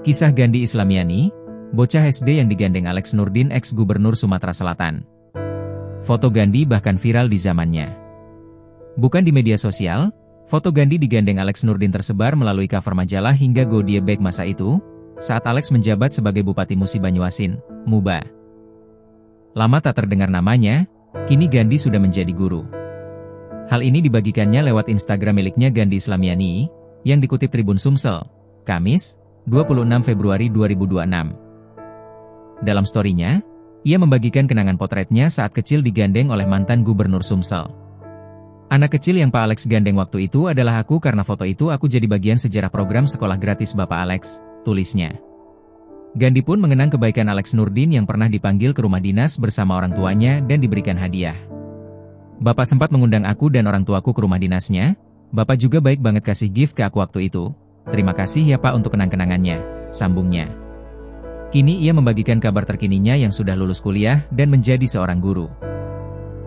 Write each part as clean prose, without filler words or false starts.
Kisah Gandhi Islamiani, bocah SD yang digandeng Alex Nurdin ex-gubernur Sumatera Selatan. Foto Gandhi bahkan viral di zamannya. Bukan di media sosial, foto Gandhi digandeng Alex Nurdin tersebar melalui cover majalah hingga Goodie Bag masa itu, saat Alex menjabat sebagai Bupati Musi Banyuasin, Muba. Lama tak terdengar namanya, kini Gandhi sudah menjadi guru. Hal ini dibagikannya lewat Instagram miliknya Gandhi Islamiani, yang dikutip Tribun Sumsel, Kamis, 26 Februari 2026. Dalam story-nya, ia membagikan kenangan potretnya saat kecil digandeng oleh mantan gubernur Sumsel. Anak kecil yang Pak Alex gandeng waktu itu adalah aku karena foto itu aku jadi bagian sejarah program sekolah gratis Bapak Alex, tulisnya. Gandhi pun mengenang kebaikan Alex Nurdin yang pernah dipanggil ke rumah dinas bersama orang tuanya dan diberikan hadiah. Bapak sempat mengundang aku dan orang tuaku ke rumah dinasnya, Bapak juga baik banget kasih gift ke aku waktu itu. Terima kasih ya Pak untuk kenang-kenangannya, sambungnya. Kini ia membagikan kabar terkininya yang sudah lulus kuliah dan menjadi seorang guru.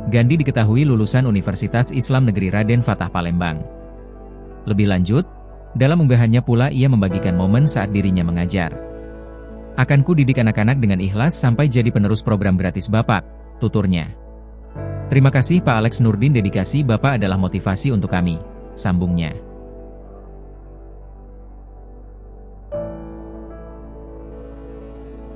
Gandhi diketahui lulusan Universitas Islam Negeri Raden Fatah Palembang. Lebih lanjut, dalam unggahannya pula ia membagikan momen saat dirinya mengajar. Akan ku didik anak-anak dengan ikhlas sampai jadi penerus program gratis Bapak, tuturnya. Terima kasih Pak Alex Nurdin, dedikasi Bapak adalah motivasi untuk kami, sambungnya.